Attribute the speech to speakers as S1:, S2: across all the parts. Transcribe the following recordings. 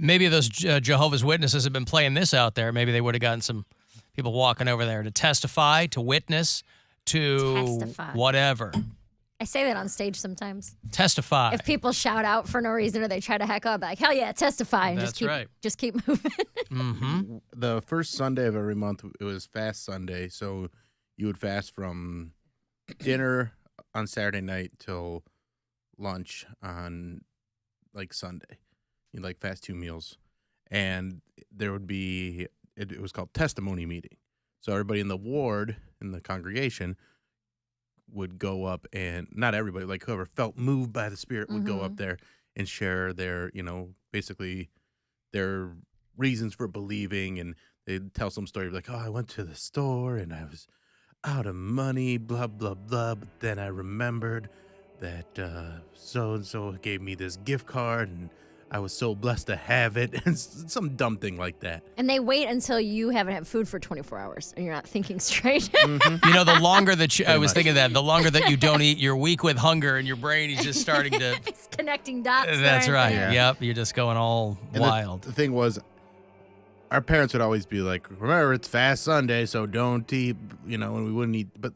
S1: Maybe those Jehovah's Witnesses have been playing this out there. Maybe they would have gotten some people walking over there to testify, to witness, to whatever.
S2: I say that on stage sometimes.
S1: Testify.
S2: If people shout out for no reason or they try to heck up, like, hell yeah, testify. And
S1: That's
S2: just keep moving.
S1: Mm-hmm.
S3: The first Sunday of every month, it was Fast Sunday. So you would fast from dinner on Saturday night till lunch on, like, Sunday. You'd, like, fast 2 meals. And there would be, it was called testimony meeting. So everybody in the ward, in the congregation, would go up, and not everybody, like whoever felt moved by the Spirit would go up there and share their, basically their reasons for believing. And they'd tell some story like, oh, I went to the store and I was out of money, blah, blah, blah. But then I remembered that so-and-so gave me this gift card and I was so blessed to have it, and some dumb thing like that.
S2: And they wait until you haven't had food for 24 hours and you're not thinking straight.
S1: The longer that I was thinking that, the longer that you don't eat, you're weak with hunger and your brain is just starting to...
S2: It's connecting dots.
S1: That's right.
S3: Yeah.
S1: Yep, you're just going all wild.
S3: The thing was, our parents would always be like, remember, it's Fast Sunday, so don't eat, and we wouldn't eat. But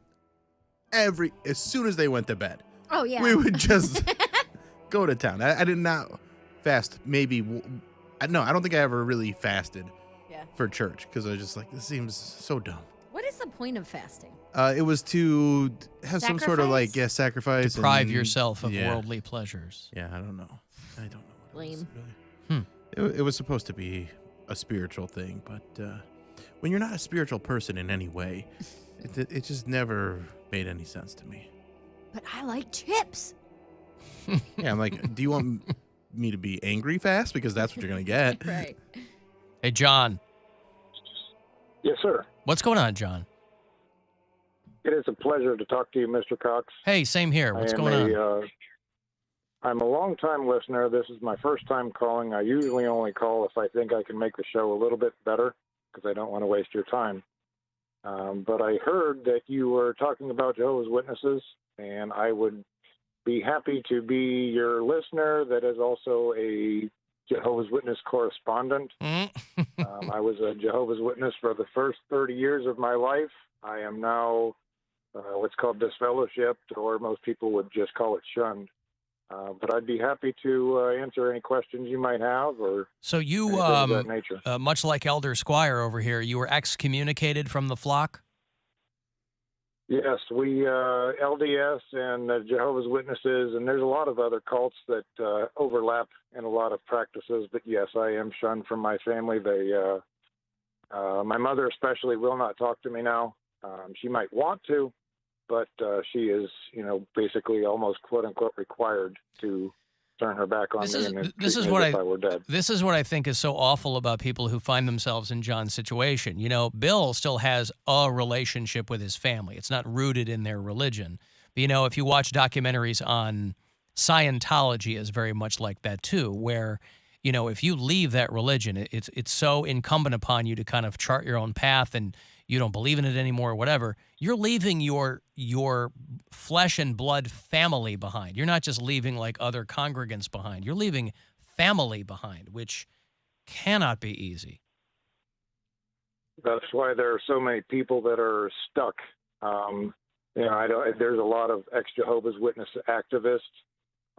S3: as soon as they went to bed,
S2: oh yeah,
S3: we would just go to town. I did not fast, maybe. I don't think I ever really fasted for church because I was just like, this seems so dumb.
S2: What is the point of fasting?
S3: It was to have some sort of sacrifice.
S1: Deprive yourself of worldly pleasures.
S3: Yeah, I don't know. What
S2: Lame.
S3: it was really. It was supposed to be a spiritual thing, but when you're not a spiritual person in any way, it just never made any sense to me.
S2: But I like chips.
S3: Yeah, I'm like, do you want me to be angry fast? Because that's what you're going to get.
S2: Right.
S1: Hey, John.
S4: Yes, sir.
S1: What's going on, John?
S4: It is a pleasure to talk to you, Mr. Cox.
S1: Hey, same here. What's going on?
S4: I'm a long-time listener. This is my first time calling. I usually only call if I think I can make the show a little bit better because I don't want to waste your time. But I heard that you were talking about Jehovah's Witnesses, and I would be happy to be your listener that is also a Jehovah's Witness correspondent. I was a Jehovah's Witness for the first 30 years of my life. I am now what's called disfellowshipped, or most people would just call it shunned. But I'd be happy to answer any questions you might have, or
S1: so you,
S4: of that nature.
S1: Much like Elder Squire over here, you were excommunicated from the flock?
S4: Yes, we LDS and Jehovah's Witnesses, and there's a lot of other cults that overlap in a lot of practices. But yes, I am shunned from my family. They, my mother especially, will not talk to me now. She might want to, but she is, basically almost quote unquote required to turn her back on me and treat me as if I were dead.
S1: This is what I think is so awful about people who find themselves in John's situation. Bill still has a relationship with his family. It's not rooted in their religion. But, if you watch documentaries on Scientology, is very much like that too, where, if you leave that religion, it's so incumbent upon you to kind of chart your own path and you don't believe in it anymore or whatever, you're leaving your flesh and blood family behind. You're not just leaving like other congregants behind. You're leaving family behind, which cannot be easy.
S4: That's why there are so many people that are stuck. There's a lot of ex-Jehovah's Witness activists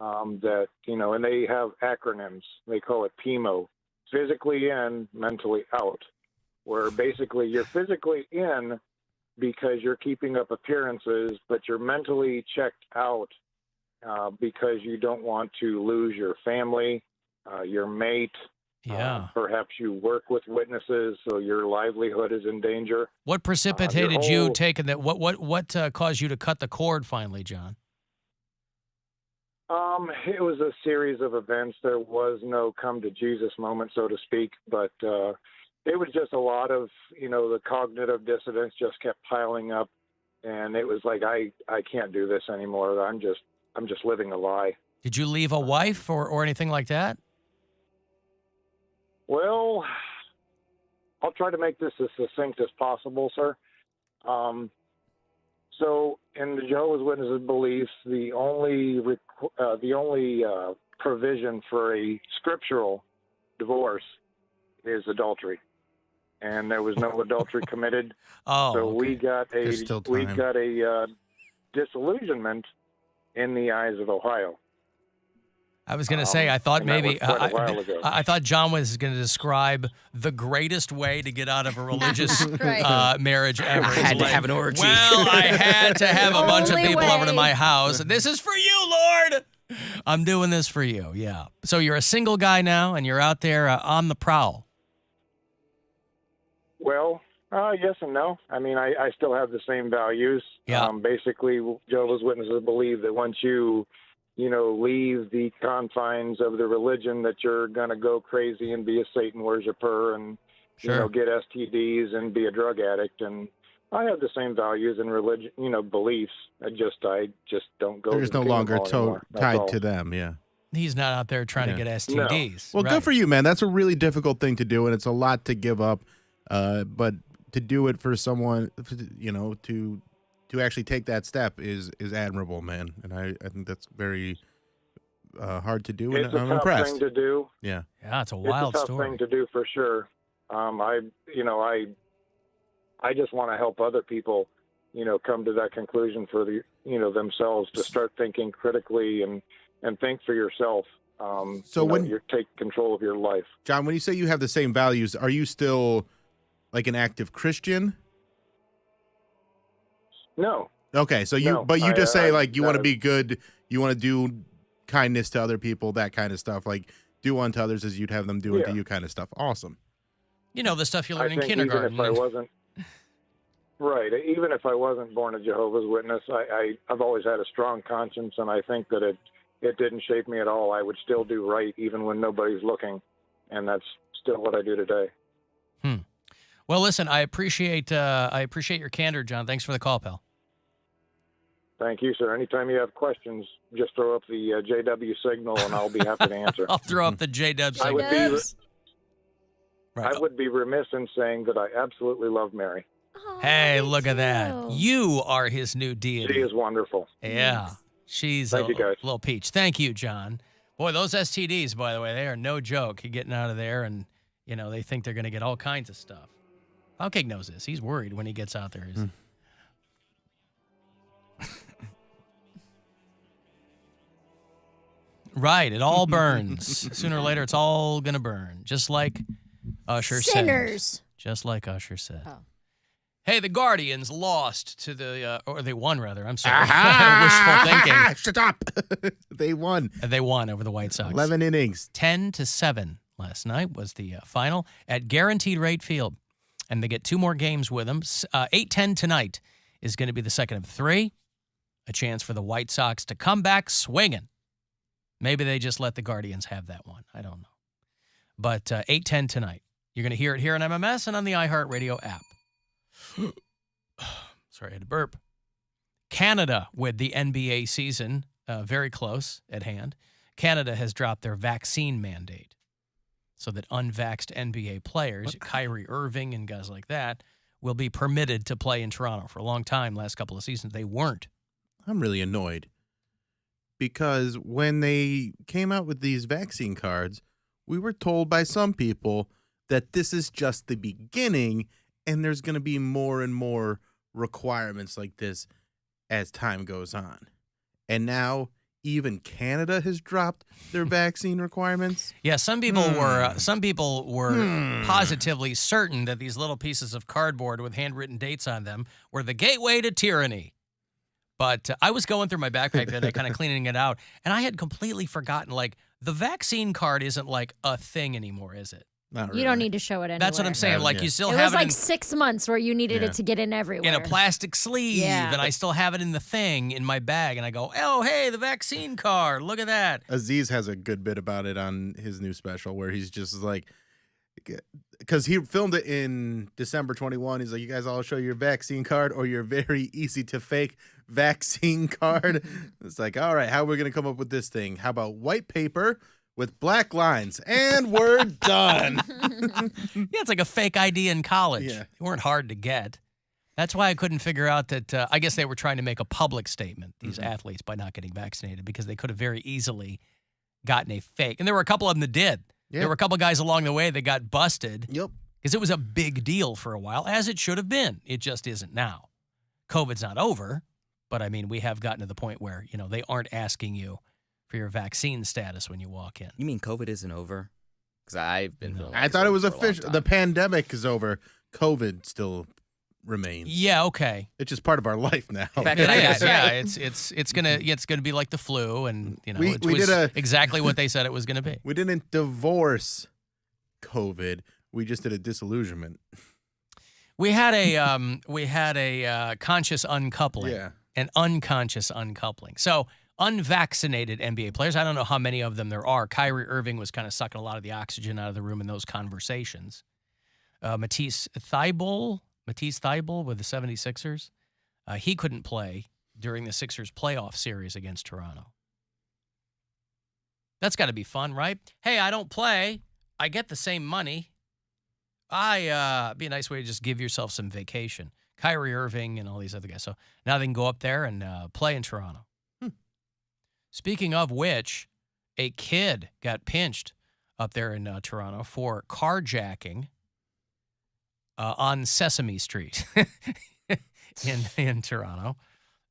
S4: that, and they have acronyms. They call it PIMO, physically in, mentally out, where basically you're physically in because you're keeping up appearances, but you're mentally checked out because you don't want to lose your family, your mate.
S1: Yeah.
S4: Perhaps you work with witnesses, so your livelihood is in danger.
S1: What precipitated you taking that? What caused you to cut the cord finally, John?
S4: It was a series of events. There was no come to Jesus moment, so to speak, but it was just a lot of, the cognitive dissonance just kept piling up, and it was like, I can't do this anymore. I'm just living a lie.
S1: Did you leave a wife or anything like that?
S4: Well, I'll try to make this as succinct as possible, sir. So in the Jehovah's Witnesses beliefs, the only provision for a scriptural divorce is adultery, and there was no adultery committed.
S1: Oh,
S4: So
S1: okay.
S4: we got
S3: There's still
S4: we
S3: time.
S4: got a disillusionment in the eyes of Ohio.
S1: I was going to say, I thought
S4: and that
S1: maybe
S4: was quite a while ago.
S1: I thought John was going to describe the greatest way to get out of a religious
S2: Right.
S1: marriage ever.
S5: I
S1: It's
S5: had to
S1: like,
S5: have an orgy.
S1: Well, I had to have a bunch of
S2: Only
S1: people over to
S2: way.
S1: my house. This is for you, Lord. I'm doing this for you. Yeah. So you're a single guy now, and you're out there on the prowl.
S4: Well, yes and no. I mean, I still have the same values.
S1: Yeah.
S4: Basically, Jehovah's Witnesses believe that once you leave the confines of the religion, that you're going to go crazy and be a Satan worshiper and,
S1: Sure.
S4: get STDs and be a drug addict. And I have the same values and religion, beliefs. I just don't go.
S3: There's
S4: to the
S3: no
S4: Kingdom
S3: longer
S4: Hall anymore. That's
S3: tied
S4: all.
S3: to them. Yeah.
S1: He's not out there trying to get STDs.
S3: Well,
S1: Right.
S3: good for you, man. That's a really difficult thing to do, and it's a lot to give up. But to do it for someone, to actually take that step is admirable, man. And I think that's very hard to do, and
S4: It's a
S3: I'm
S4: tough
S3: impressed.
S4: thing to do.
S3: Yeah.
S1: Yeah, it's a wild
S4: it's a tough
S1: story.
S4: thing to do for sure. I just want to help other people, come to that conclusion for themselves, to start thinking critically and think for yourself.
S3: So when
S4: you take control of your life.
S3: John, when you say you have the same values, are you still like an active Christian?
S4: No,
S3: Okay, so you,
S4: No,
S3: but you just say like you want to
S4: no.
S3: be good, you want to do kindness to other people, that kind of stuff. Like do unto others as you'd have them do unto
S4: Yeah.
S3: you, kind of stuff. Awesome.
S1: You know, the stuff you
S4: I
S1: learn in
S4: think
S1: kindergarten.
S4: even if I wasn't right, even if I wasn't born a Jehovah's Witness, I've always had a strong conscience, and I think that it didn't shape me at all. I would still do right even when nobody's looking, and that's still what I do today.
S1: Well, listen, I appreciate your candor, John. Thanks for the call, pal.
S4: Thank you, sir. Anytime you have questions, just throw up the JW signal, and I'll be happy to answer.
S1: I'll throw up the J-Dub
S4: I
S1: signal.
S4: would be
S2: Dubs.
S1: Right.
S4: I would be remiss in saying that I absolutely love Mary.
S2: Aw,
S1: Hey,
S2: me
S1: look at that.
S2: too.
S1: You are his new deity.
S4: She is wonderful.
S1: Yeah. She's
S4: Thank
S1: a
S4: you, guys.
S1: little peach. Thank you, John. Boy, those STDs, by the way, they are no joke. You're getting out of there, and, they think they're going to get all kinds of stuff. Poundcake knows this. He's worried when he gets out there. He's... Right. It all burns. Sooner or later, it's all going to burn, just like Usher said.
S2: Sinners.
S1: Just like Usher said.
S2: Oh.
S1: Hey, the Guardians lost to the, or they won, rather. I'm sorry. Wishful thinking.
S3: Shut up. They won.
S1: They won over the White Sox.
S3: 11 innings.
S1: 10-7 last night was the final at Guaranteed Rate Field. And they get 2 more games with them. 8-10 tonight is going to be the second of 3. A chance for the White Sox to come back swinging. Maybe they just let the Guardians have that one. I don't know. But 8-10 tonight. You're going to hear it here on MMS and on the iHeartRadio app. Sorry, I had to burp. Canada with the NBA season very close at hand. Canada has dropped their vaccine mandate so that unvaxxed NBA players, Kyrie Irving and guys like that, will be permitted to play in Toronto. For a long time, last couple of seasons, they weren't.
S3: I'm really annoyed because when they came out with these vaccine cards, we were told by some people that this is just the beginning and there's going to be more and more requirements like this as time goes on. And now even Canada has dropped their vaccine requirements.
S1: Yeah, some people were positively certain that these little pieces of cardboard with handwritten dates on them were the gateway to tyranny. But I was going through my backpack today, kind of cleaning it out, and I had completely forgotten, like, the vaccine card isn't like a thing anymore, is it?
S3: Not
S2: You don't need to show it anywhere.
S1: That's what I'm saying.
S3: Yeah,
S1: Like,
S3: yeah.
S1: you still
S2: It
S1: have
S2: was
S1: it
S2: like
S1: in,
S2: 6 months where you needed
S3: Yeah.
S2: it to get in everywhere.
S1: in a plastic sleeve,
S2: Yeah.
S1: and I still have it in the thing in my bag, and I go, oh, hey, the vaccine card, look at that.
S3: Aziz has a good bit about it on his new special where he's just like, because he filmed it in December 21. He's like, you guys all show your vaccine card or your very easy to fake vaccine card. It's like, all right, how are we going to come up with this thing? How about white paper with black lines? And we're done.
S1: Yeah, it's like a fake ID in college.
S3: Yeah.
S1: They weren't hard to get. That's why I couldn't figure out that, I guess they were trying to make a public statement, these athletes, by not getting vaccinated, because they could have very easily gotten a fake. And there were a couple of them that did.
S3: Yeah.
S1: There were a couple guys along the way that got busted
S3: Yep.
S1: because it was a big deal for a while, as it should have been. It just isn't now. COVID's not over, but I mean, we have gotten to the point where, they aren't asking you for your vaccine status when you walk in.
S5: You mean COVID isn't over? Because I've been feeling like
S3: I
S5: it's
S3: thought it
S5: over
S3: was
S5: for a long
S3: official.
S5: time.
S3: The pandemic is over. COVID still remains.
S1: Yeah, okay.
S3: It's just part of our life now.
S5: In fact,
S1: It
S5: I got-
S1: is, yeah. It's gonna be like the flu, and
S3: We
S1: it was
S3: did
S1: exactly what they said it was gonna be.
S3: We didn't divorce COVID. We just did a disillusionment.
S1: We had a conscious uncoupling,
S3: Yeah.
S1: an unconscious uncoupling. So unvaccinated NBA players, I don't know how many of them there are. Kyrie Irving was kind of sucking a lot of the oxygen out of the room in those conversations. Matisse Thybulle with the 76ers, he couldn't play during the Sixers playoff series against Toronto. That's got to be fun, right? Hey, I don't play. I get the same money. Be a nice way to just give yourself some vacation. Kyrie Irving and all these other guys. So now they can go up there and play in Toronto. Speaking of which, a kid got pinched up there in Toronto for carjacking on Sesame Street in Toronto.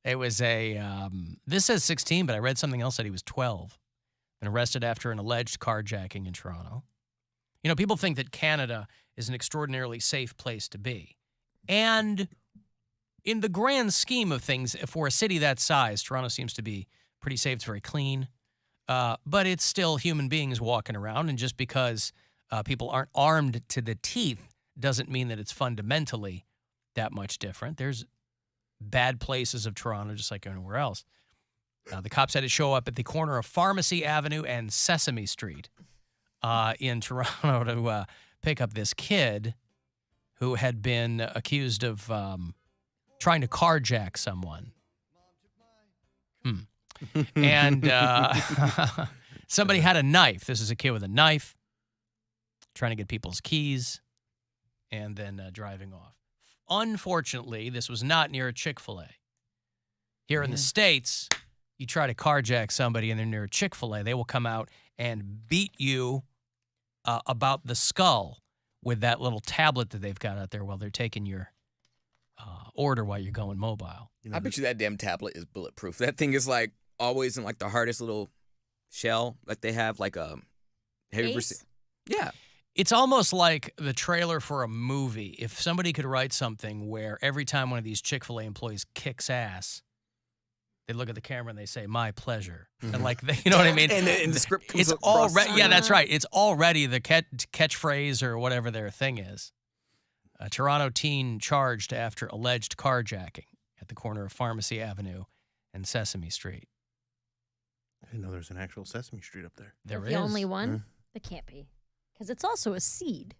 S1: It was this says 16, but I read something else that he was 12 and arrested after an alleged carjacking in Toronto. People think that Canada is an extraordinarily safe place to be. And in the grand scheme of things, for a city that size, Toronto seems to be pretty safe. It's very clean. But it's still human beings walking around. And just because people aren't armed to the teeth doesn't mean that it's fundamentally that much different. There's bad places of Toronto just like anywhere else. The cops had to show up at the corner of Pharmacy Avenue and Sesame Street in Toronto to pick up this kid who had been accused of trying to carjack someone. And somebody had a knife. This is a kid with a knife trying to get people's keys and then driving off. Unfortunately, this was not near a Chick-fil-A. Here in the States, you try to carjack somebody and they're near a Chick-fil-A, they will come out and beat you about the skull with that little tablet that they've got out there while they're taking your order while you're going mobile.
S5: I bet you that damn tablet is bulletproof. That thing is like always in like the hardest little shell. Like they have like a. Have you ever seen? Yeah.
S1: It's almost like the trailer for a movie. If somebody could write something where every time one of these Chick-fil-A employees kicks ass, they look at the camera and they say, "My pleasure," and like you know what I mean.
S5: And the script comes
S1: it's
S5: across.
S1: already yeah, that's right. It's already the catchphrase or whatever their thing is. A Toronto teen charged after alleged carjacking at the corner of Pharmacy Avenue and Sesame Street.
S3: I didn't know there was an actual Sesame Street up there.
S1: There is
S2: The only one? It can't be. Because it's also a seed.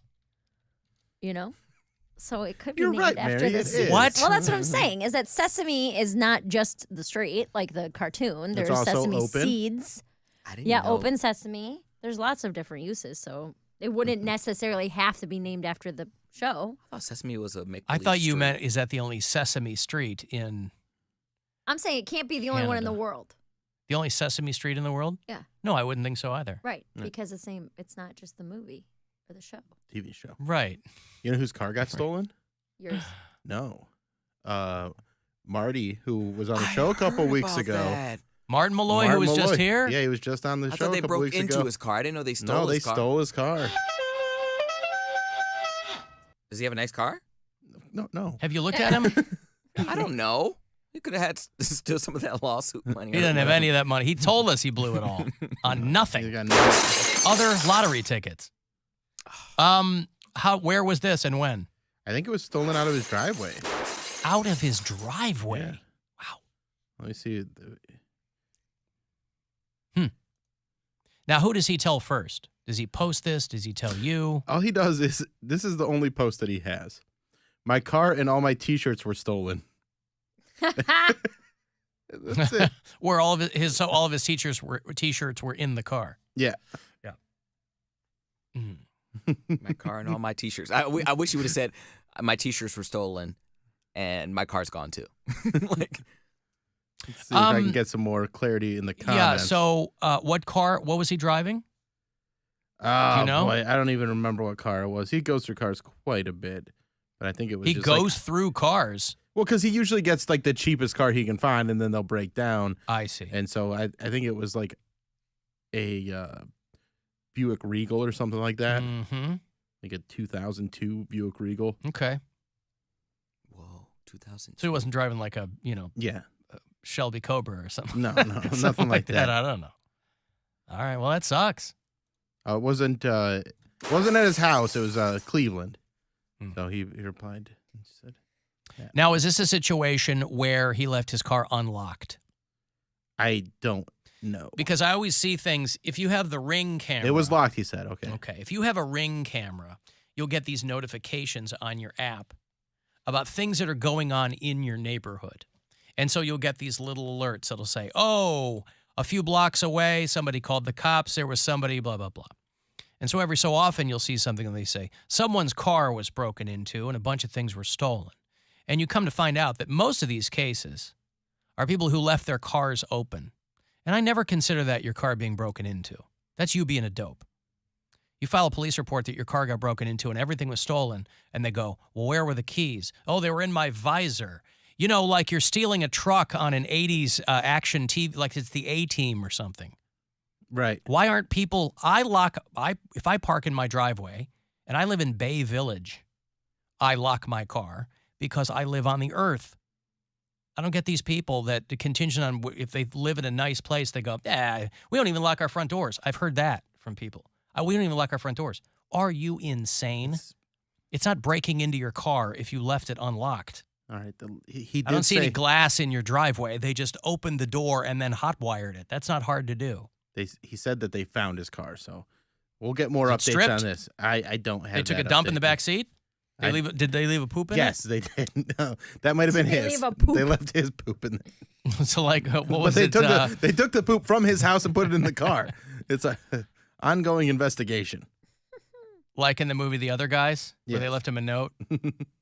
S2: So it could be
S3: You're
S2: named
S3: right,
S2: after
S3: Mary,
S2: the
S3: it
S2: seed.
S3: is.
S1: What?
S2: Well, that's what I'm saying, is that Sesame is not just the street, like the cartoon.
S3: It's
S2: There's
S3: also
S2: Sesame
S3: open?
S2: seeds.
S5: I didn't
S2: Yeah,
S5: know.
S2: open Sesame. There's lots of different uses, so it wouldn't necessarily have to be named after the show.
S5: I thought Sesame was a make.
S1: I thought you meant, is that the only Sesame Street in
S2: I'm saying it can't be the only one in the
S1: Canada.
S2: world.
S1: the only Sesame Street in the world?
S2: Yeah.
S1: No, I wouldn't think so either.
S2: Right,
S3: Yeah.
S2: because it's not just the movie or the show.
S3: TV show.
S1: Right.
S3: You know whose car got stolen?
S2: Yours.
S3: No. Marty, who was on the show a couple weeks ago.
S1: Martin Malloy, who was
S3: Martin
S1: just
S3: Malloy.
S1: here?
S3: Yeah, he was just on the
S5: I
S3: show
S5: thought they
S3: a couple
S5: broke
S3: weeks
S5: into
S3: ago.
S5: his car. I didn't know they stole
S3: No, they
S5: his car.
S3: stole his car.
S5: Does he have a nice car?
S3: No.
S1: Have you looked at him?
S5: I don't know. He could have had still some of that lawsuit money.
S1: He didn't have any of that money. He told us he blew it all on
S3: He
S1: nothing.
S3: got nothing.
S1: Other lottery tickets. Where was this and when?
S3: I think it was stolen out of his driveway.
S1: Out of his driveway.
S3: Yeah.
S1: Wow.
S3: Let me see.
S1: Now, who does he tell first? Does he post this? Does he tell you?
S3: All he does is, this is the only post that he has. My car and all my T-shirts were stolen. That's it.
S1: Where all of his T-shirts were in the car.
S3: Yeah.
S1: Yeah. Mm.
S5: My car and all my T-shirts. I wish you would have said my T-shirts were stolen and my car's gone too. Like,
S3: Let's see if I can get some more clarity in the comments.
S1: Yeah. So, what car? What was he driving?
S3: Oh,
S1: you know?
S3: boy. I don't even remember what car it was. He goes through cars quite a bit. But I think it was
S1: He
S3: just
S1: goes through cars.
S3: well, because he usually gets like the cheapest car he can find, and then they'll break down.
S1: I see.
S3: And so I think it was like a Buick Regal or something like that.
S1: Mm-hmm.
S3: Like a 2002 Buick Regal.
S1: Okay.
S5: Whoa, 2000.
S1: So he wasn't driving like a,
S3: Yeah.
S1: Shelby Cobra or something.
S3: No,
S1: Something
S3: nothing like that.
S1: I don't know. All right. Well, that sucks.
S3: It wasn't at his house. It was Cleveland.
S1: Hmm.
S3: So he replied and said,
S1: Now, is this a situation where he left his car unlocked?
S3: I don't know.
S1: Because I always see things, if you have the Ring camera.
S3: It was locked, he said. Okay.
S1: Okay. If you have a Ring camera, you'll get these notifications on your app about things that are going on in your neighborhood. And so you'll get these little alerts that'll say, oh, a few blocks away, somebody called the cops, there was somebody, blah, blah, blah. And so every so often you'll see something and they say, someone's car was broken into and a bunch of things were stolen. And you come to find out that most of these cases are people who left their cars open. And I never consider that your car being broken into. That's you being a dope. You file a police report that your car got broken into and everything was stolen, and they go, well, where were the keys? Oh, they were in my visor. You know, like you're stealing a truck on an 80s action TV, like it's the A-Team or something.
S3: Right.
S1: Why aren't people, if I park in my driveway and I live in Bay Village, I lock my car because I live on the earth. I don't get these people that the contingent on if they live in a nice place, they go, we don't even lock our front doors. I've heard that from people. We don't even lock our front doors. Are you insane? It's not breaking into your car if you left it unlocked.
S3: All right. He did
S1: I don't see
S3: say,
S1: any glass in your driveway. They just opened the door and then hot-wired it. That's not hard to do.
S3: He said that they found his car, so we'll get more
S1: Is it
S3: updates
S1: stripped?
S3: on this. I don't have
S1: They took a
S3: that
S1: dump in the
S3: update.
S1: back seat? Did they leave a poop in
S3: Yes, they did. No, that might have been
S2: Did they
S3: his.
S2: leave a poop?
S3: They left his poop in there.
S1: it? So, like, what
S3: But
S1: was
S3: they
S1: it?
S3: took the poop from his house and put it in the car. It's a ongoing investigation.
S1: Like in the movie The Other Guys, where
S3: Yes.
S1: they left him a note,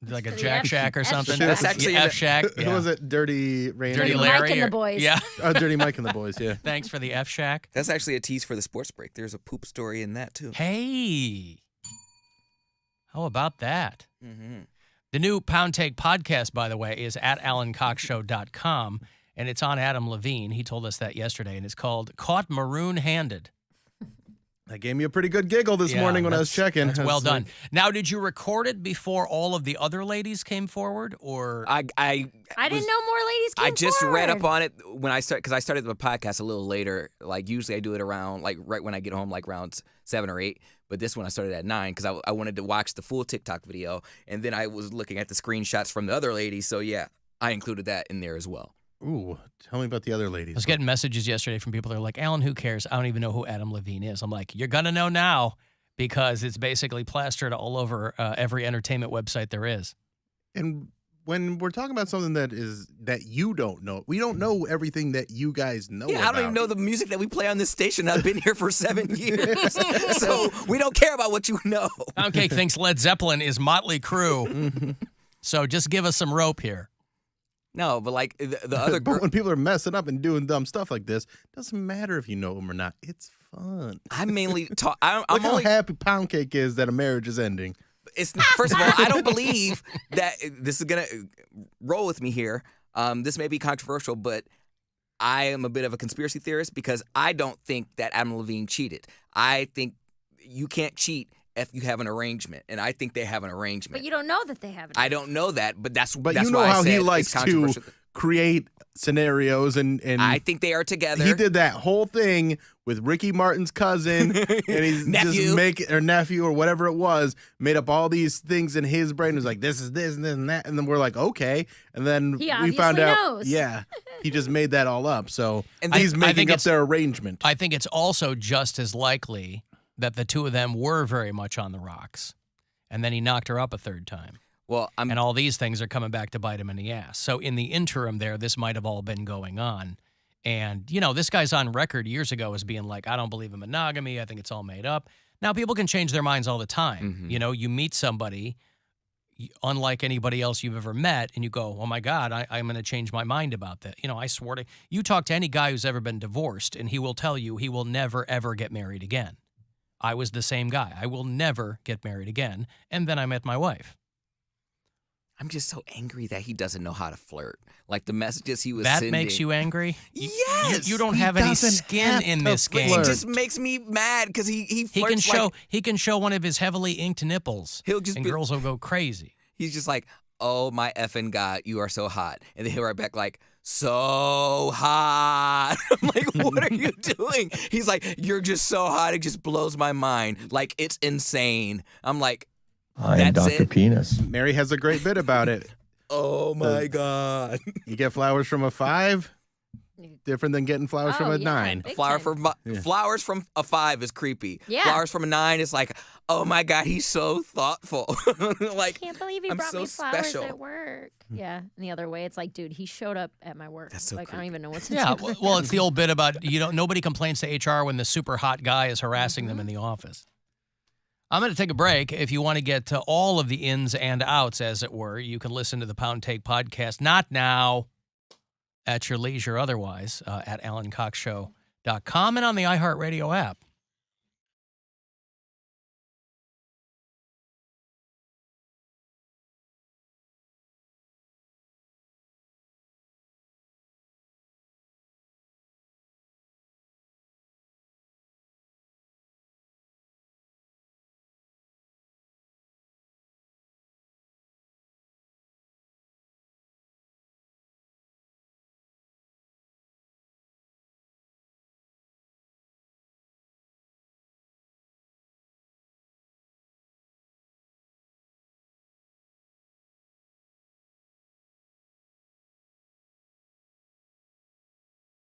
S1: like a
S2: The
S1: Jack
S2: F-
S1: Shack or
S2: F
S1: something.
S2: Shack.
S5: That's actually
S1: F Shack.
S3: Who was it? Dirty Randy?
S1: Dirty
S2: Dirty
S1: Larry.
S2: Mike and the
S1: or-
S2: boys.
S1: Yeah.
S3: Oh, Dirty Mike and the boys, yeah.
S1: Thanks for the F Shack.
S5: That's actually a tease for the sports break. There's a poop story in that too.
S1: Hey, how about that?
S5: Mm-hmm.
S1: The new Poundcake podcast, by the way, is at AlanCoxShow.com, and it's on Adam Levine. He told us that yesterday, and it's called Caught Maroon-Handed.
S3: That gave me a pretty good giggle this
S1: Yeah,
S3: morning when I was checking.
S1: That's
S3: I
S1: well
S3: was
S1: done.
S3: like,
S1: Now, did you record it before all of the other ladies came forward, or
S5: I
S2: didn't know more ladies came
S5: I just read up
S2: forward.
S5: on it when I started, because I started the podcast a little later. Like usually I do it around like right when I get home, like around 7 or 8. But this one I started at 9 because I wanted to watch the full TikTok video, and then I was looking at the screenshots from the other ladies. So yeah, I included that in there as well.
S3: Ooh, tell me about the other
S1: I
S3: ladies.
S1: was getting messages yesterday from people that are like, Alan, who cares? I don't even know who Adam Levine is. I'm like, you're going to know now because it's basically plastered all over every entertainment website there is.
S3: And when we're talking about something that you don't know, we don't know everything that you guys know
S5: Yeah,
S3: about.
S5: I don't even know the music that we play on this station. I've been here for 7 years, so we don't care about what you know.
S1: Poundcake thinks Led Zeppelin is Motley Crue. So just give us some rope here.
S5: No, but like the other
S3: But
S5: girl,
S3: when people are messing up and doing dumb stuff like this, it doesn't matter if you know them or not. It's fun.
S5: I mainly talk. I'm
S3: Look how
S5: only.
S3: happy Poundcake is that a marriage is ending.
S5: It's first of all, I don't believe that this is gonna roll with me here. This may be controversial, but I am a bit of a conspiracy theorist because I don't think that Adam Levine cheated. I think you can't cheat if you have an arrangement, and I think they have an arrangement.
S2: But you don't know that they have it.
S5: I don't know that, but that's
S3: But
S5: that's
S3: you know
S5: why I
S3: how
S5: said
S3: he
S5: it's
S3: likes to
S5: controversial.
S3: create scenarios and
S5: I think they are together.
S3: he did that whole thing with Ricky Martin's cousin and he's
S5: Nephew.
S3: just nephew or whatever it was, made up all these things in his brain. It was like, this is this and this and that. And then we're like, okay. And then
S2: He
S3: we found
S2: obviously
S3: out,
S2: knows.
S3: yeah, he just made that all up. So
S5: And
S3: he's
S1: I
S3: making
S1: think
S3: up
S1: it's-
S3: their arrangement.
S1: I think it's also just as likely that the two of them were very much on the rocks. And then he knocked her up a third time.
S5: Well,
S1: And all these things are coming back to bite him in the ass. So in the interim there, this might have all been going on. And, you know, this guy's on record years ago as being like, I don't believe in monogamy. I think it's all made up. Now, people can change their minds all the time.
S5: Mhm.
S1: You know, you meet somebody, unlike anybody else you've ever met, and you go, oh, my God, I'm going to change my mind about that. You know, I swear to you, talk to any guy who's ever been divorced, and he will tell you he will never, ever get married again. I was the same guy. I will never get married again. And then I met my wife.
S5: I'm just so angry that he doesn't know how to flirt. Like the messages he was
S1: That
S5: sending.
S1: makes you angry?
S5: Yes.
S1: You don't
S3: He
S1: have any
S3: doesn't
S1: skin
S3: have
S1: in
S3: to
S1: this
S3: flirt.
S1: game.
S5: It just makes me mad because he
S1: He
S5: flirts
S1: can show
S5: like,
S1: he can show one of his heavily inked nipples,
S5: he'll just
S1: and
S5: be,
S1: girls will go crazy.
S5: he's just like, oh my effing God, you are so hot. And then he'll write back like, so hot. I'm like, what are you doing? He's like, you're just so hot. It just blows my mind. Like, it's insane. I'm like,
S6: I am
S5: That's
S6: Dr.
S5: it?
S6: Penis.
S3: Mary has a great bit about it.
S5: oh my God.
S3: You get flowers from a 5, different than getting flowers from
S2: Oh,
S3: a
S2: yeah.
S3: 9.
S2: Big
S5: Flower
S2: time.
S5: from
S3: Yeah.
S5: Flowers from a 5 is creepy.
S2: Yeah.
S5: Flowers from a 9 is like, oh my God, he's so thoughtful. like,
S2: Can't believe he
S5: I'm
S2: brought
S5: so
S2: me flowers
S5: special.
S2: at work. Yeah. And the other way, it's like, dude, he showed up at my work.
S5: That's so
S2: like, I don't
S5: creepy.
S2: even know what to
S1: Yeah,
S2: do.
S1: well, it's the old bit about nobody complains to HR when the super hot guy is harassing them in the office. I'm going to take a break. If you want to get to all of the ins and outs, as it were, you can listen to the Poundcake podcast. Not now, at your leisure. Otherwise, at AlanCoxShow.com and on the iHeartRadio app.